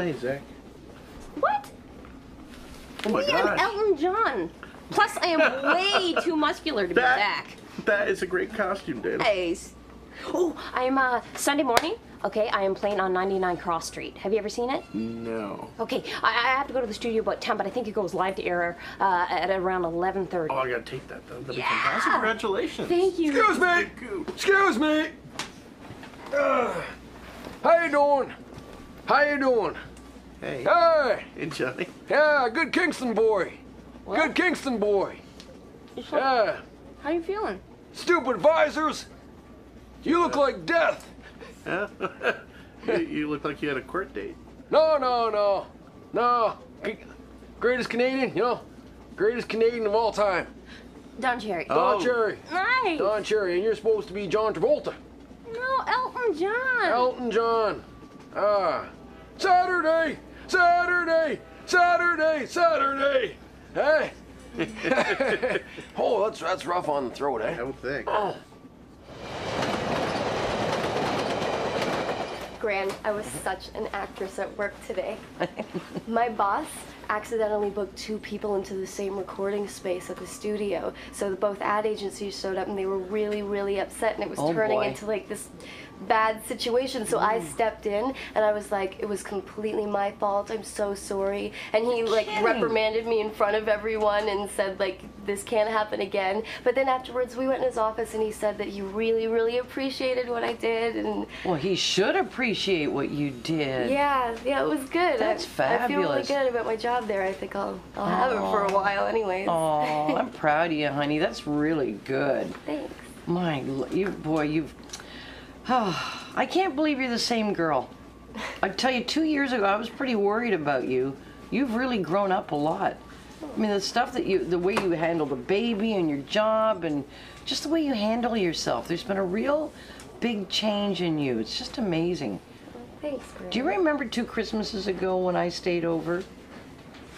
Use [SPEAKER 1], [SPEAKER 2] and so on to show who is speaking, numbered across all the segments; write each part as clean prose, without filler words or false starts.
[SPEAKER 1] hey, Zach.
[SPEAKER 2] What?
[SPEAKER 1] Oh my
[SPEAKER 2] Me and
[SPEAKER 1] gosh.
[SPEAKER 2] Elton John. Plus, I am way too muscular to be Zach.
[SPEAKER 1] That is a great costume, Dana.
[SPEAKER 2] Nice. Oh, I'm Sunday morning. Okay, I am playing on 99 Cross Street. Have you ever seen it?
[SPEAKER 1] No.
[SPEAKER 2] Okay, I have to go to the studio about 10, but I think it goes live to air at around 11:30.
[SPEAKER 1] Oh, I gotta take that, though. That'd be fantastic. Congratulations.
[SPEAKER 2] Thank you.
[SPEAKER 3] Excuse me! Excuse me! How you doing? How you doing?
[SPEAKER 1] Hey.
[SPEAKER 3] Hey!
[SPEAKER 1] Hey, Johnny.
[SPEAKER 3] Yeah, good Kingston boy.
[SPEAKER 2] What?
[SPEAKER 3] Good Kingston boy. Yeah.
[SPEAKER 2] How you feeling?
[SPEAKER 3] Stupid visors. You look like death.
[SPEAKER 1] Yeah? You look like you had a court date.
[SPEAKER 3] No. Greatest Canadian, you know? Greatest Canadian of all time.
[SPEAKER 2] Don Cherry.
[SPEAKER 3] Don Cherry.
[SPEAKER 2] Nice.
[SPEAKER 3] Don Cherry, and you're supposed to be John Travolta.
[SPEAKER 2] No, Elton John.
[SPEAKER 3] Elton John. Saturday. Hey. Oh, that's rough on the throat, eh?
[SPEAKER 1] I would think.
[SPEAKER 3] Oh.
[SPEAKER 4] Gran, I was such an actress at work today. My boss accidentally booked 2 people into the same recording space at the studio. So both ad agencies showed up and they were really, really upset, and it was turning into like this bad situation. So I stepped in and I was like, it was completely my fault. I'm so sorry. And he like reprimanded me in front of everyone and said like, this can't happen again. But then afterwards we went in his office and he said that he really, really appreciated what I did. And
[SPEAKER 5] well, he should appreciate what you did.
[SPEAKER 4] yeah, it was good.
[SPEAKER 5] That's
[SPEAKER 4] I feel really
[SPEAKER 5] fabulous.
[SPEAKER 4] good about my job there. I think I'll have it for a while anyways.
[SPEAKER 5] Oh, I'm proud of you, honey. That's really good.
[SPEAKER 4] Thanks.
[SPEAKER 5] You've. Oh, I can't believe you're the same girl. I tell you, 2 years ago, I was pretty worried about you. You've really grown up a lot. I mean, the stuff that the way you handle the baby and your job and just the way you handle yourself. There's been a real big change in you. It's just amazing.
[SPEAKER 4] Thanks, Gran.
[SPEAKER 5] Do you remember 2 Christmases ago when I stayed over?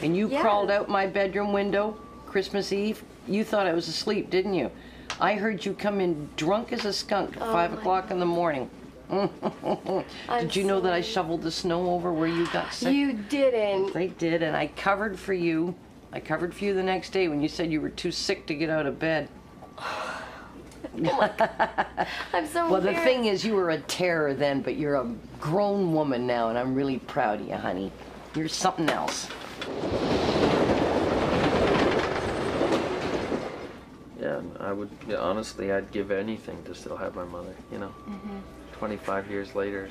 [SPEAKER 5] And you crawled out my bedroom window Christmas Eve? You thought I was asleep, didn't you? I heard you come in drunk as a skunk at 5 o'clock in the morning. Did you know that I shoveled the snow over where you got sick?
[SPEAKER 4] You didn't.
[SPEAKER 5] I did, and I covered for you. I covered for you the next day when you said you were too sick to get out of bed.
[SPEAKER 4] I'm so
[SPEAKER 5] Well, the
[SPEAKER 4] embarrassed.
[SPEAKER 5] thing is, you were a terror then, but you're a grown woman now, and I'm really proud of you, honey. You're something else.
[SPEAKER 6] Yeah, honestly, I'd give anything to still have my mother, you know. 25 years later,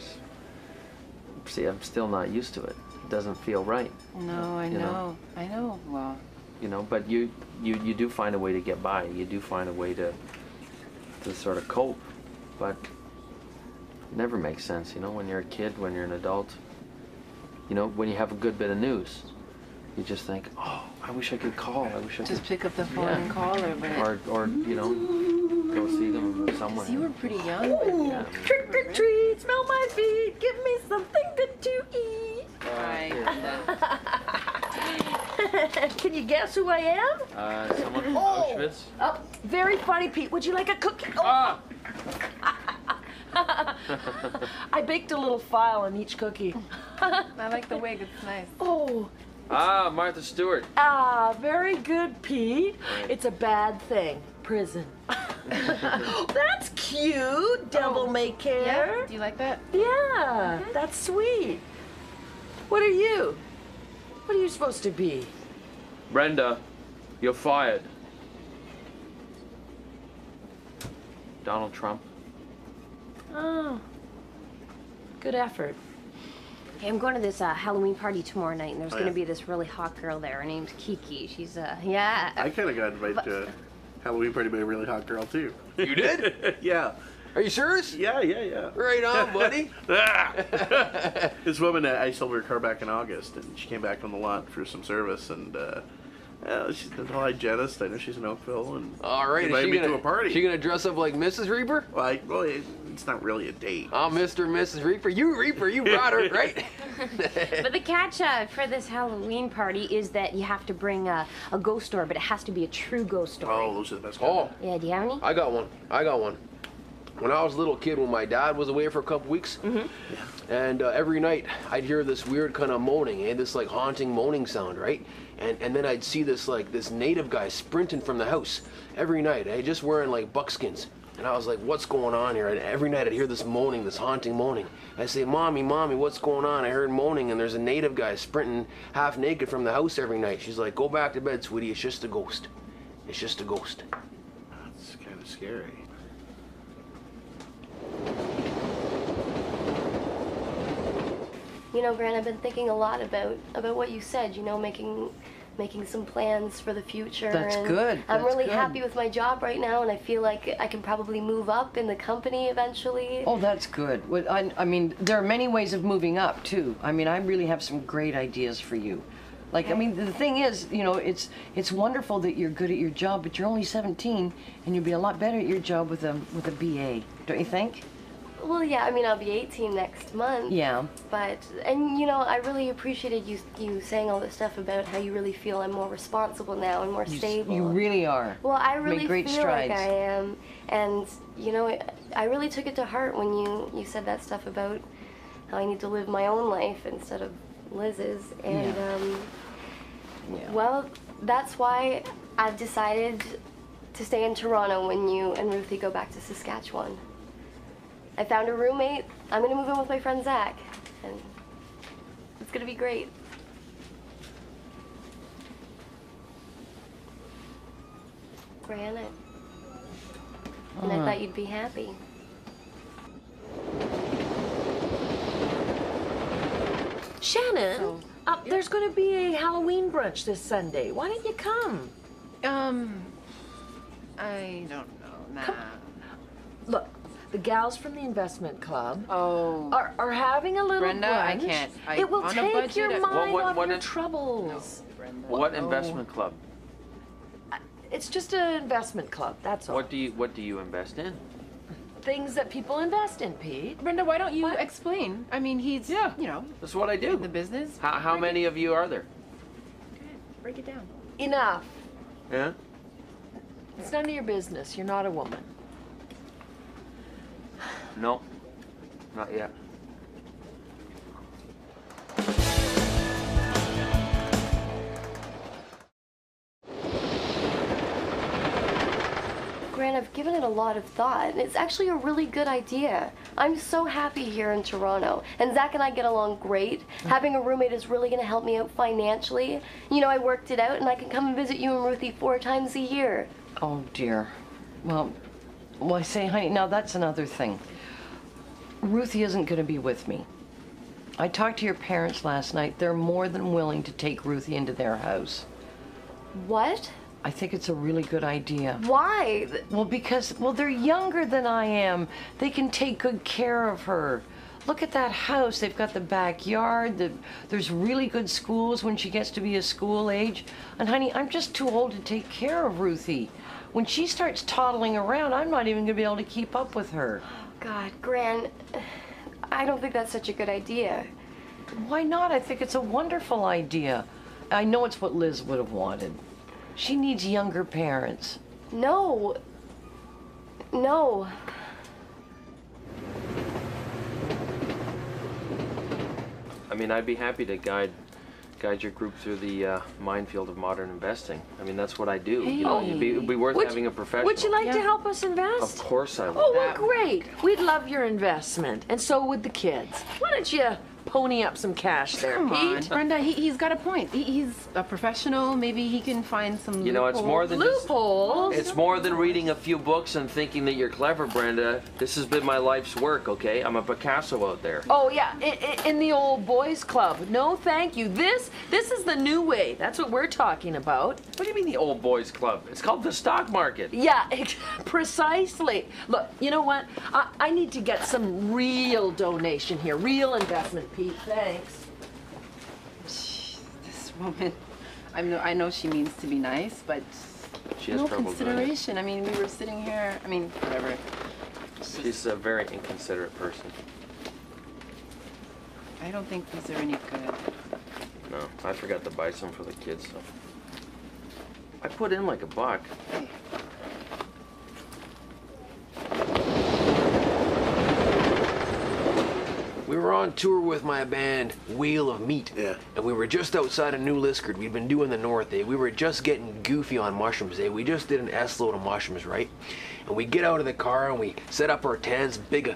[SPEAKER 6] see, I'm still not used to it. It doesn't feel right.
[SPEAKER 5] No, I know. Well,
[SPEAKER 6] you know, but you do find a way to get by. You do find a way to sort of cope, but it never makes sense, you know, when you're a kid, when you're an adult. You know, when you have a good bit of news, you just think, oh, I wish I could call. I wish I
[SPEAKER 5] just
[SPEAKER 6] could
[SPEAKER 5] pick up the phone and call her, but...
[SPEAKER 6] or you know, go see them somewhere.
[SPEAKER 5] You were pretty young. But
[SPEAKER 2] Trick or treat, smell my feet, give me something good to eat.
[SPEAKER 5] Right.
[SPEAKER 2] Can you guess who I am?
[SPEAKER 6] Someone from Auschwitz?
[SPEAKER 2] Oh, very funny, Pete. Would you like a cookie? Oh. I baked a little file on each cookie.
[SPEAKER 7] I like the wig, it's nice.
[SPEAKER 2] Oh.
[SPEAKER 6] Martha Stewart.
[SPEAKER 2] Very good, Pete. It's a bad thing. Prison. That's cute. Devil may care.
[SPEAKER 7] Yeah? Do you like that?
[SPEAKER 2] Yeah, that's sweet. What are you? What are you supposed to be?
[SPEAKER 6] Brenda, you're fired. Donald Trump.
[SPEAKER 2] Oh, good effort. Hey, I'm going to this Halloween party tomorrow night, and there's going to be this really hot girl there. Her name's Kiki. She's, yeah.
[SPEAKER 1] I kind of got invited to a Halloween party by a really hot girl, too.
[SPEAKER 3] You did?
[SPEAKER 1] Yeah.
[SPEAKER 3] Are you serious?
[SPEAKER 1] Yeah.
[SPEAKER 3] Right on, buddy.
[SPEAKER 1] This woman, I sold her car back in August, and she came back on the lot for some service, and she's a hygienist. I know she's in Oakville, and
[SPEAKER 3] All right.
[SPEAKER 1] invited me to a party.
[SPEAKER 3] She gonna dress up like Mrs. Reaper?
[SPEAKER 1] Well, it's not really a date.
[SPEAKER 3] I'm Mr. and Mrs. Reaper. You Reaper, you brought her, right?
[SPEAKER 2] But the catch for this Halloween party is that you have to bring a ghost story, but it has to be a true ghost story.
[SPEAKER 1] Oh, those are the best.
[SPEAKER 3] Oh,
[SPEAKER 2] Yeah, do you have any?
[SPEAKER 3] I got one.
[SPEAKER 8] when I was a little kid, when my dad was away for a couple weeks, and every night I'd hear this weird kind of moaning, this like haunting moaning sound, right? And then I'd see this native guy sprinting from the house every night, just wearing like buckskins. And I was like, what's going on here? And every night I'd hear this moaning, this haunting moaning. I'd say, Mommy, what's going on? I heard moaning, and there's a native guy sprinting half naked from the house every night. She's like, go back to bed, sweetie, it's just a ghost. It's just a ghost.
[SPEAKER 1] That's kind of scary.
[SPEAKER 4] You know, Grant, I've been thinking a lot about what you said, you know, making some plans for the future.
[SPEAKER 5] That's
[SPEAKER 4] and
[SPEAKER 5] good.
[SPEAKER 4] I'm
[SPEAKER 5] That's
[SPEAKER 4] really
[SPEAKER 5] good.
[SPEAKER 4] happy with my job right now, and I feel like I can probably move up in the company eventually.
[SPEAKER 5] Oh, that's good. Well, I mean, there are many ways of moving up, too. I mean, I really have some great ideas for you. Like, I mean, the thing is, you know, it's wonderful that you're good at your job, but you're only 17, and you'll be a lot better at your job with a BA, don't you think?
[SPEAKER 4] Well, yeah, I mean, I'll be 18 next month.
[SPEAKER 5] Yeah.
[SPEAKER 4] And you know, I really appreciated you saying all this stuff about how you really feel I'm more responsible now and more stable.
[SPEAKER 5] You really are.
[SPEAKER 4] Well, I really
[SPEAKER 5] Make great
[SPEAKER 4] feel
[SPEAKER 5] strides.
[SPEAKER 4] like I am. And, you know, I really took it to heart when you said that stuff about how I need to live my own life instead of Liz's. And, well, that's why I've decided to stay in Toronto when you and Ruthie go back to Saskatchewan. I found a roommate. I'm gonna move in with my friend Zach, and it's gonna be great. Granite. And I thought you'd be happy.
[SPEAKER 9] Shannon, there's going to be a Halloween brunch this Sunday. Why don't you come?
[SPEAKER 7] I don't know. Nah.
[SPEAKER 9] Look, the gals from the investment club
[SPEAKER 7] Oh.
[SPEAKER 9] are having a little
[SPEAKER 7] Brenda, I
[SPEAKER 9] brunch.
[SPEAKER 7] can't.
[SPEAKER 9] It will
[SPEAKER 7] on a
[SPEAKER 9] take
[SPEAKER 7] budget,
[SPEAKER 9] your mind
[SPEAKER 6] What-
[SPEAKER 9] off
[SPEAKER 6] what
[SPEAKER 9] your
[SPEAKER 6] is-
[SPEAKER 9] troubles.
[SPEAKER 7] Brenda.
[SPEAKER 6] What investment club?
[SPEAKER 9] It's just an investment club, that's all.
[SPEAKER 6] What do you invest in?
[SPEAKER 9] Things that people invest in, Pete.
[SPEAKER 7] Brenda, why don't you
[SPEAKER 9] What?
[SPEAKER 7] explain? I mean, he's, you know,
[SPEAKER 6] That's what I do.
[SPEAKER 7] in the business.
[SPEAKER 6] How many of you are there?
[SPEAKER 7] Break it down.
[SPEAKER 9] Enough.
[SPEAKER 6] Yeah.
[SPEAKER 9] It's none of your business. You're not a woman.
[SPEAKER 6] No, not yet.
[SPEAKER 4] Grant, I've given it a lot of thought, and it's actually a really good idea. I'm so happy here in Toronto, and Zach and I get along great. Having a roommate is really gonna help me out financially. You know, I worked it out, and I can come and visit you and Ruthie 4 times a year.
[SPEAKER 5] Oh, dear. Well, I say, honey, now that's another thing. Ruthie isn't going to be with me. I talked to your parents last night. They're more than willing to take Ruthie into their house.
[SPEAKER 4] What?
[SPEAKER 5] I think it's a really good idea.
[SPEAKER 4] Why?
[SPEAKER 5] Well, because, they're younger than I am. They can take good care of her. Look at that house. They've got the backyard. There's really good schools when she gets to be a school age. And honey, I'm just too old to take care of Ruthie. When she starts toddling around, I'm not even going to be able to keep up with her.
[SPEAKER 4] God, Gran, I don't think that's such a good idea.
[SPEAKER 5] Why not? I think it's a wonderful idea. I know it's what Liz would have wanted. She needs younger parents.
[SPEAKER 4] No. No.
[SPEAKER 6] I mean, I'd be happy to guide your group through the minefield of modern investing. I mean, that's what I do. You know, it'd be worth having a professional.
[SPEAKER 9] Would you like to help us invest?
[SPEAKER 6] Of course I would.
[SPEAKER 9] Oh, well, great. We'd love your investment, and so would the kids. Why don't you pony up some cash there,
[SPEAKER 7] Come on,
[SPEAKER 9] Pete?
[SPEAKER 7] Brenda, he's got a point. He's a professional. Maybe he can find some
[SPEAKER 6] You know, it's more than just,
[SPEAKER 9] Loopholes.
[SPEAKER 6] it's more than reading a few books and thinking that you're clever, Brenda. This has been my life's work, okay? I'm a Picasso out there.
[SPEAKER 9] Oh, yeah, in the old boys club. No, thank you. This is the new way. That's what we're talking about.
[SPEAKER 6] What do you mean the old boys club? It's called the stock market.
[SPEAKER 9] Yeah, precisely. Look, you know what? I need to get some real donation here. Real investment, Pete. Thanks.
[SPEAKER 7] This woman. I know she means to be nice, but
[SPEAKER 6] She has
[SPEAKER 7] no
[SPEAKER 6] trouble doing it.
[SPEAKER 7] consideration. I mean, we were sitting here. I mean, whatever.
[SPEAKER 6] She's a very inconsiderate person.
[SPEAKER 7] I don't think these are any good.
[SPEAKER 6] No, I forgot to buy some for the kids, so. I put in like $1.
[SPEAKER 7] Hey.
[SPEAKER 8] We were on tour with my band, Wheel of Meat.
[SPEAKER 1] Yeah.
[SPEAKER 8] And we were just outside of New Liskeard. We'd been doing the north, eh? We were just getting goofy on mushrooms, eh? We just did an S-load of mushrooms, right? And we get out of the car and we set up our tents, big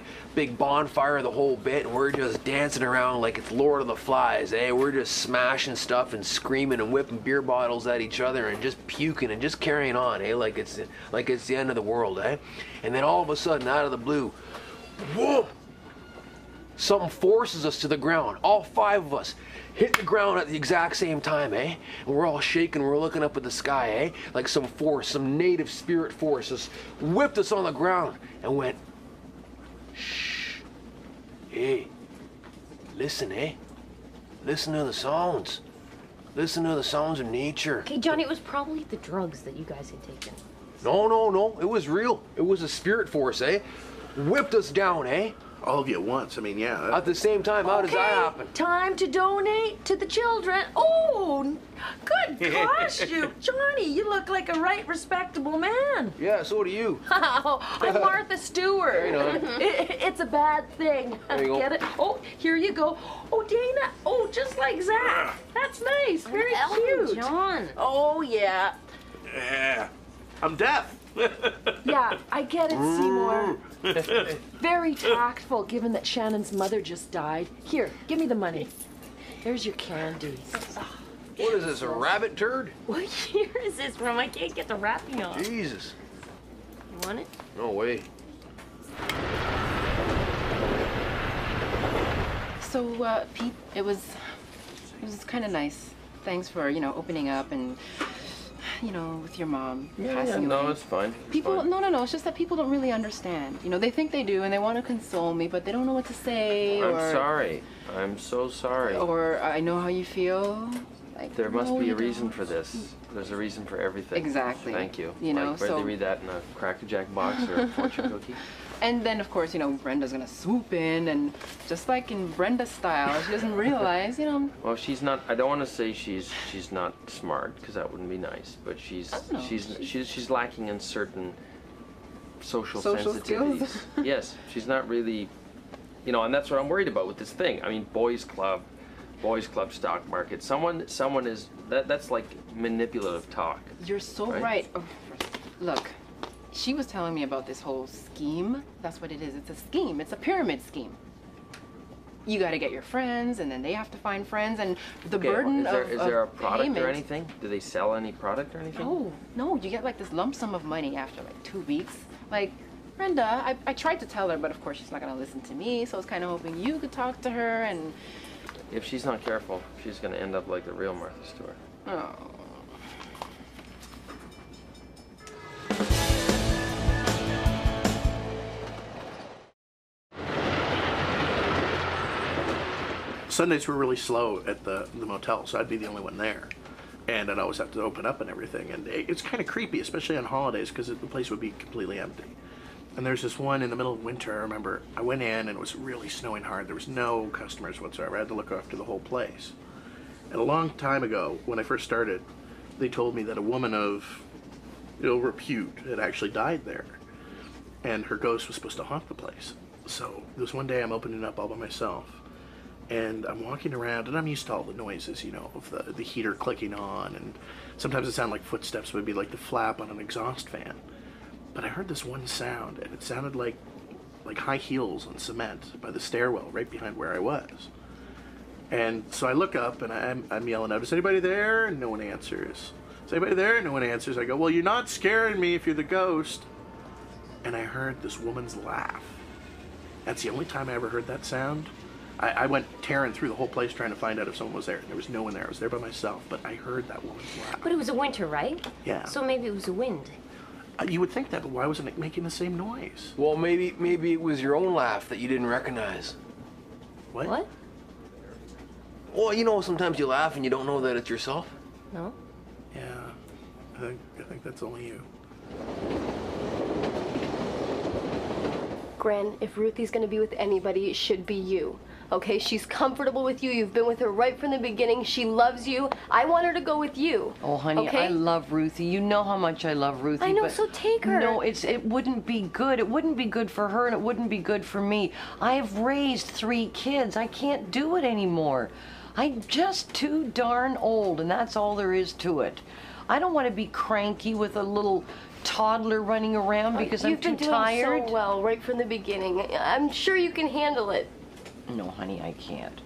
[SPEAKER 8] bonfire, the whole bit, and we're just dancing around like it's Lord of the Flies, eh? We're just smashing stuff and screaming and whipping beer bottles at each other and just puking and just carrying on, eh? Like it's the end of the world, eh? And then all of a sudden, out of the blue, whoa! Something forces us to the ground. All 5 of us hit the ground at the exact same time, eh? And we're all shaking, we're looking up at the sky, eh? Like some force, some native spirit force just whipped us on the ground and went, shh, hey, listen, eh? Listen to the sounds. Listen to the sounds of nature.
[SPEAKER 2] Okay, Johnny, it was probably the drugs that you guys had taken.
[SPEAKER 8] No, it was real. It was a spirit force, eh? Whipped us down, eh?
[SPEAKER 1] All of you at once. I mean, yeah.
[SPEAKER 8] At the same time, how does that happen?
[SPEAKER 9] Time to donate to the children. Oh, good costume. Johnny, you look like a right respectable man.
[SPEAKER 8] Yeah, so do you.
[SPEAKER 9] Oh, I'm Martha Stewart.
[SPEAKER 8] Hey, no.
[SPEAKER 9] It's a bad thing.
[SPEAKER 8] There you go.
[SPEAKER 9] Get it? Oh, here you go. Oh, Dana. Oh, just like Zach. That's nice. Very
[SPEAKER 2] Ellen,
[SPEAKER 9] cute.
[SPEAKER 2] John.
[SPEAKER 9] Oh, yeah.
[SPEAKER 1] Yeah. I'm deaf.
[SPEAKER 9] Yeah, I get it, Seymour. Very tactful, given that Shannon's mother just died. Here, give me the money. There's your candy.
[SPEAKER 8] What is this, a rabbit turd?
[SPEAKER 2] What year is this from? I can't get the wrapping off.
[SPEAKER 8] Jesus.
[SPEAKER 2] You want it?
[SPEAKER 8] No way.
[SPEAKER 7] So, Pete, it was kind of nice. Thanks for, opening up and, with your mom passing away.
[SPEAKER 6] No, it's fine.
[SPEAKER 7] People, no, it's just that people don't really understand. They think they do and they want to console me, but they don't know what to say.
[SPEAKER 6] I'm sorry. I'm so sorry.
[SPEAKER 7] Or I know how you feel. Like,
[SPEAKER 6] There must
[SPEAKER 7] no,
[SPEAKER 6] be
[SPEAKER 7] you
[SPEAKER 6] a reason
[SPEAKER 7] don't.
[SPEAKER 6] for this. There's a reason for everything.
[SPEAKER 7] Exactly.
[SPEAKER 6] Thank you.
[SPEAKER 7] Whether
[SPEAKER 6] they read that in a Cracker Jack box or a fortune cookie.
[SPEAKER 7] And then, of course, Brenda's gonna swoop in, and just like in Brenda's style, she doesn't realize,
[SPEAKER 6] Well, she's not. I don't want to say she's not smart, because that wouldn't be nice. But she's lacking in certain social sensitivities.
[SPEAKER 7] Skills.
[SPEAKER 6] Yes, she's not really. And that's what I'm worried about with this thing. I mean, boys club stock market. Someone is that's like manipulative talk.
[SPEAKER 7] You're so right. Oh, look, she was telling me about this whole scheme. That's what it is. It's a scheme. It's a pyramid scheme. You got to get your friends, and then they have to find friends, and the burden
[SPEAKER 6] is there a product
[SPEAKER 7] payment.
[SPEAKER 6] or anything? Do they sell any product or anything?
[SPEAKER 7] No. You get like this lump sum of money after like 2 weeks. Like, Brenda, I tried to tell her, but of course she's not going to listen to me, so I was kind of hoping you could talk to her, and...
[SPEAKER 6] If she's not careful, she's going to end up like the real Martha Stewart.
[SPEAKER 7] Oh.
[SPEAKER 1] Sundays were really slow at the motel, so I'd be the only one there. And I'd always have to open up and everything. And it's kind of creepy, especially on holidays, because the place would be completely empty. And there's this one in the middle of winter, I remember, I went in and it was really snowing hard. There was no customers whatsoever. I had to look after the whole place. And a long time ago, when I first started, they told me that a woman of ill repute had actually died there. And her ghost was supposed to haunt the place. So this one day I'm opening up all by myself. And I'm walking around, and I'm used to all the noises, of the heater clicking on, and sometimes it sounded like footsteps would be like the flap on an exhaust fan. But I heard this one sound, and it sounded like high heels on cement by the stairwell right behind where I was. And so I look up, and I'm yelling out, "Is anybody there?" And no one answers. "Is anybody there?" And no one answers. I go, "Well, you're not scaring me if you're the ghost." And I heard this woman's laugh. That's the only time I ever heard that sound. I went tearing through the whole place trying to find out if someone was there. There was no one there. I was there by myself, but I heard that woman's laugh.
[SPEAKER 2] But it was a winter, right?
[SPEAKER 1] Yeah.
[SPEAKER 2] So maybe it was the wind.
[SPEAKER 1] You would think that, but why wasn't it making the same noise?
[SPEAKER 8] Well, maybe it was your own laugh that you didn't recognize.
[SPEAKER 1] What?
[SPEAKER 2] What?
[SPEAKER 8] Well, sometimes you laugh and you don't know that it's yourself.
[SPEAKER 2] No.
[SPEAKER 1] Yeah, I think that's only you.
[SPEAKER 4] Gren, if Ruthie's gonna be with anybody, it should be you. Okay, she's comfortable with you. You've been with her right from the beginning. She loves you. I want her to go with you.
[SPEAKER 5] Oh, honey,
[SPEAKER 4] okay?
[SPEAKER 5] I love Ruthie. You know how much I love Ruthie.
[SPEAKER 4] I know,
[SPEAKER 5] but
[SPEAKER 4] so take her.
[SPEAKER 5] No, it wouldn't be good. It wouldn't be good for her, and it wouldn't be good for me. I've raised 3 kids. I can't do it anymore. I'm just too darn old, and that's all there is to it. I don't want to be cranky with a little toddler running around because I'm too tired.
[SPEAKER 4] You've been doing so well right from the beginning. I'm sure you can handle it.
[SPEAKER 5] No, honey, I can't.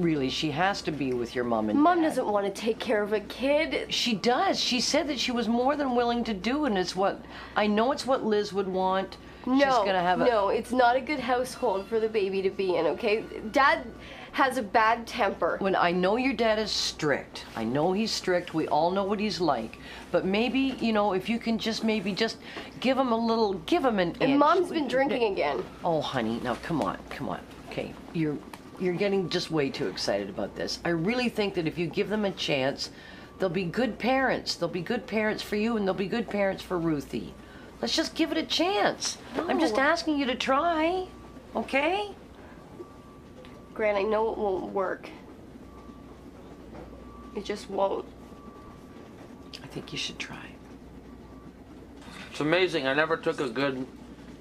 [SPEAKER 5] Really, she has to be with your mom and
[SPEAKER 4] Mom
[SPEAKER 5] dad.
[SPEAKER 4] doesn't want to take care of a kid.
[SPEAKER 5] She does. She said that she was more than willing to do it, and it's what I know it's what Liz would want. She's gonna have
[SPEAKER 4] no, it's not a good household for the baby to be in, okay? Dad has a bad temper.
[SPEAKER 5] When I know your dad is strict. I know he's strict. We all know what he's like. But maybe, you know, if you can just maybe just give him an inch.
[SPEAKER 4] And Mom's been drinking again.
[SPEAKER 5] Oh, honey, now come on. Okay, you're getting just way too excited about this. I really think that if you give them a chance, they'll be good parents. They'll be good parents for you, and they'll be good parents for Ruthie. Let's just give it a chance.
[SPEAKER 4] No.
[SPEAKER 5] I'm just asking you to try, okay?
[SPEAKER 4] Gran, I know it won't work. It just won't.
[SPEAKER 5] I think you should try.
[SPEAKER 6] It's amazing. I never took a good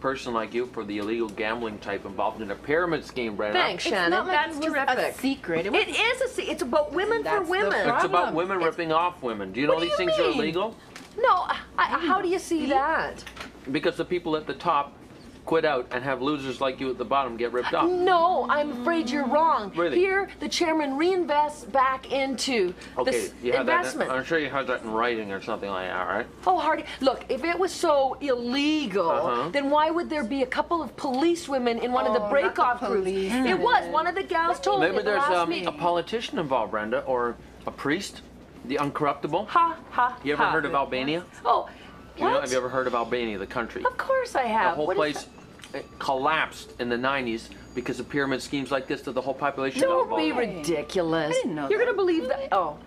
[SPEAKER 6] person like you for the illegal gambling type involved in a pyramid scheme, Brenda.
[SPEAKER 9] Thanks, Shannon.
[SPEAKER 7] not like
[SPEAKER 9] That's
[SPEAKER 7] it was
[SPEAKER 9] terrific.
[SPEAKER 7] a secret.
[SPEAKER 9] It is a secret. It's about women for
[SPEAKER 7] That's the
[SPEAKER 9] women.
[SPEAKER 6] It's about
[SPEAKER 7] problem.
[SPEAKER 6] women ripping off women. Do you know
[SPEAKER 9] What do
[SPEAKER 6] these
[SPEAKER 9] you
[SPEAKER 6] things are
[SPEAKER 9] mean?
[SPEAKER 6] illegal?
[SPEAKER 9] No, how do you see that?
[SPEAKER 6] Because the people at the top quit out and have losers like you at the bottom get ripped off.
[SPEAKER 9] No, I'm afraid you're wrong.
[SPEAKER 6] Really?
[SPEAKER 9] Here, the chairman reinvests back into
[SPEAKER 6] Okay,
[SPEAKER 9] this
[SPEAKER 6] you have
[SPEAKER 9] investment.
[SPEAKER 6] that. I'm sure you have that in writing or something like that, right?
[SPEAKER 9] Oh, Hardy, look, if it was so illegal,
[SPEAKER 6] Uh-huh.
[SPEAKER 9] then why would there be a couple of police women in one of the
[SPEAKER 7] Oh,
[SPEAKER 9] break-off
[SPEAKER 7] not the
[SPEAKER 9] groups?
[SPEAKER 7] police
[SPEAKER 9] It was.
[SPEAKER 7] women.
[SPEAKER 9] One of the gals told me
[SPEAKER 6] Maybe
[SPEAKER 9] at the
[SPEAKER 6] there's
[SPEAKER 9] last
[SPEAKER 6] a
[SPEAKER 9] meeting.
[SPEAKER 6] politician involved, Brenda, or a priest, the uncorruptible.
[SPEAKER 9] Ha, ha,
[SPEAKER 6] You ever
[SPEAKER 9] ha.
[SPEAKER 6] heard of Albania?
[SPEAKER 9] Oh,
[SPEAKER 6] You know,
[SPEAKER 9] what?
[SPEAKER 6] have you ever heard of Albania, the country?
[SPEAKER 9] Of course I
[SPEAKER 6] The
[SPEAKER 9] have.
[SPEAKER 6] whole
[SPEAKER 9] What is
[SPEAKER 6] place collapsed in the 90s because of pyramid schemes like this to the whole population
[SPEAKER 9] that?
[SPEAKER 6] of
[SPEAKER 9] Don't be
[SPEAKER 6] Albania.
[SPEAKER 9] ridiculous.
[SPEAKER 7] I didn't know
[SPEAKER 9] You're
[SPEAKER 7] that.
[SPEAKER 9] gonna believe that? Oh.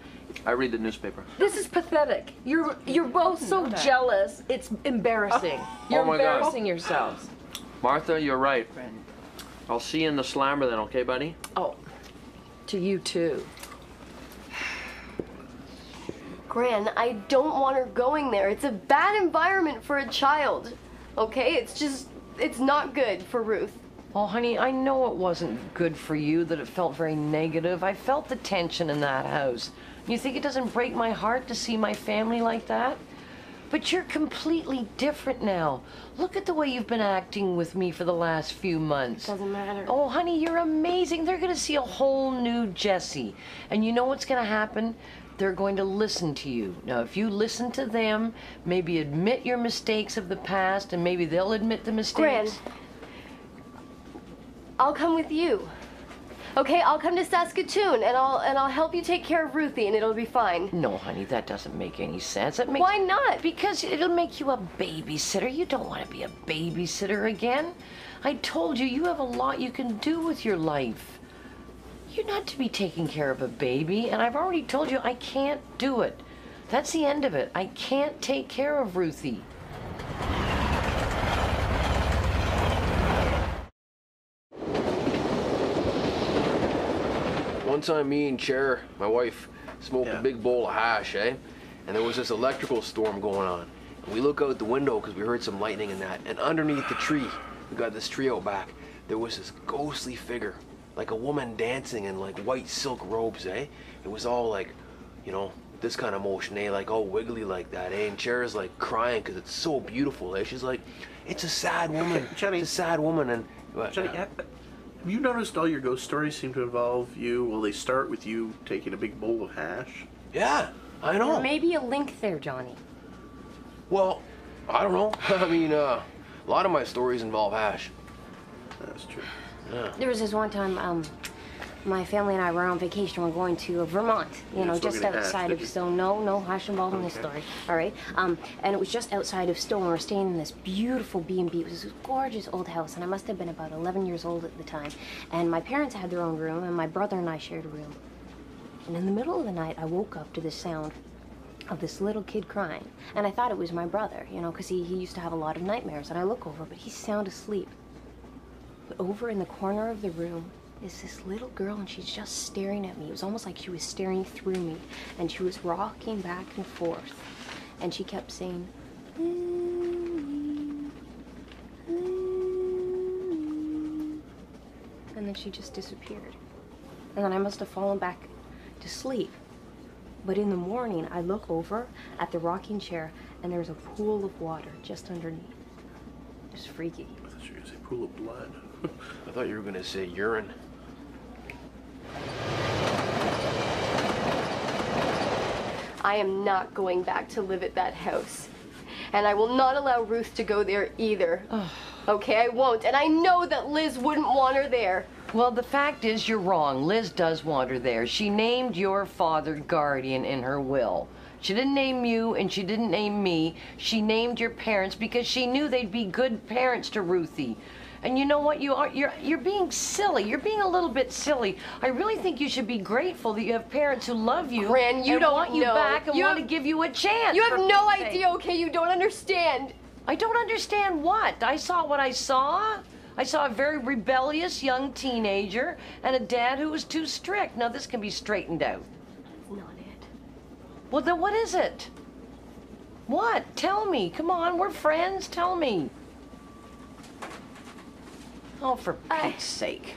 [SPEAKER 6] I read the newspaper.
[SPEAKER 9] This is pathetic. You're both so
[SPEAKER 7] know that.
[SPEAKER 9] jealous. It's embarrassing. You're
[SPEAKER 6] Oh my God.
[SPEAKER 9] embarrassing yourselves.
[SPEAKER 6] Martha, you're right.
[SPEAKER 7] Friend.
[SPEAKER 6] I'll see you in the slammer then, okay, buddy?
[SPEAKER 9] Oh, to you too.
[SPEAKER 4] Gran, I don't want her going there. It's a bad environment for a child. Okay? It's not good for Ruth.
[SPEAKER 5] Oh, honey, I know it wasn't good for you, that it felt very negative. I felt the tension in that house. You think it doesn't break my heart to see my family like that? But you're completely different now. Look at the way you've been acting with me for the last few months.
[SPEAKER 4] Doesn't matter.
[SPEAKER 5] Oh, honey, you're amazing. They're going to see a whole new Jessie. And you know what's going to happen? They're going to listen to you. Now, if you listen to them, maybe admit your mistakes of the past, and maybe they'll admit the
[SPEAKER 4] Gran,
[SPEAKER 5] mistakes.
[SPEAKER 4] I'll come with you. Okay, I'll come to Saskatoon and I'll help you take care of Ruthie and it'll be fine.
[SPEAKER 5] No, honey, that doesn't make any sense. That makes...
[SPEAKER 4] Why not?
[SPEAKER 5] Because it'll make you a babysitter. You don't want to be a babysitter again. I told you, you have a lot you can do with your life. You're not to be taking care of a baby, and I've already told you I can't do it. That's the end of it. I can't take care of Ruthie.
[SPEAKER 8] One time, me and Cher, my wife, smoked
[SPEAKER 1] Yeah.
[SPEAKER 8] a big bowl of hash, eh? And there was this electrical storm going on. And we look out the window because we heard some lightning and that. And underneath the tree, we got this tree out back. There was this ghostly figure, like a woman dancing in like white silk robes, eh? It was all like, you know, this kind of motion, eh? Like all wiggly like that, eh? And Cher's like crying because it's so beautiful, eh? She's like, it's a sad woman.
[SPEAKER 1] Jenny.
[SPEAKER 8] It's a sad woman. And
[SPEAKER 1] Jenny, have you noticed all your ghost stories seem to involve you? Well, they start with you taking a big bowl of hash.
[SPEAKER 8] yeah, I know.
[SPEAKER 2] There may be a link there, Johnny.
[SPEAKER 8] Well, I don't know. I mean, a lot of my stories involve hash.
[SPEAKER 1] That's true.
[SPEAKER 2] There was this one time, my family and I were on vacation. We're going to Vermont, you know,
[SPEAKER 1] still
[SPEAKER 2] just
[SPEAKER 1] getting hash,
[SPEAKER 2] outside
[SPEAKER 1] did
[SPEAKER 2] of
[SPEAKER 1] you?
[SPEAKER 2] Stone. No hash involved in this story. All right. And it was just outside of Stone. We were staying in this beautiful B&B. It was this gorgeous old house, and I must have been about 11 years old at the time. And my parents had their own room, and my brother and I shared a room. And in the middle of the night, I woke up to the sound of this little kid crying. And I thought it was my brother, you know, because he used to have a lot of nightmares. And I look over, but he's sound asleep. But over in the corner of the room, is this little girl, and she's just staring at me. It was almost like she was staring through me, and she was rocking back and forth, and she kept saying, "Lily, Lily," and then she just disappeared. And then I must have fallen back to sleep. But in the morning, I look over at the rocking chair, and there's a pool of water just underneath. It's freaky.
[SPEAKER 1] I thought you were gonna say pool of blood.
[SPEAKER 8] I thought you were gonna say urine.
[SPEAKER 4] I am not going back to live at that house. And I will not allow Ruth to go there either. Okay, I won't. And I know that Liz wouldn't want her there.
[SPEAKER 5] Well, the fact is you're wrong. Liz does want her there. She named your father guardian in her will. She didn't name you and she didn't name me. She named your parents because she knew they'd be good parents to Ruthie. And you know what? You're being silly. You're being a little bit silly. I really think you should be grateful that you have parents who love you
[SPEAKER 4] Gran, you
[SPEAKER 5] and
[SPEAKER 4] don't
[SPEAKER 5] want you
[SPEAKER 4] know.
[SPEAKER 5] back and want to give you a chance.
[SPEAKER 4] You have
[SPEAKER 5] for
[SPEAKER 4] no
[SPEAKER 5] Pete's sake.
[SPEAKER 4] idea, okay? You don't understand.
[SPEAKER 5] I don't understand what? I saw what I saw. I saw a very rebellious young teenager and a dad who was too strict. Now this can be straightened out.
[SPEAKER 4] That's not it.
[SPEAKER 5] Well, then what is it? What? Tell me. Come on, we're friends. Tell me. Oh, for Pete's sake.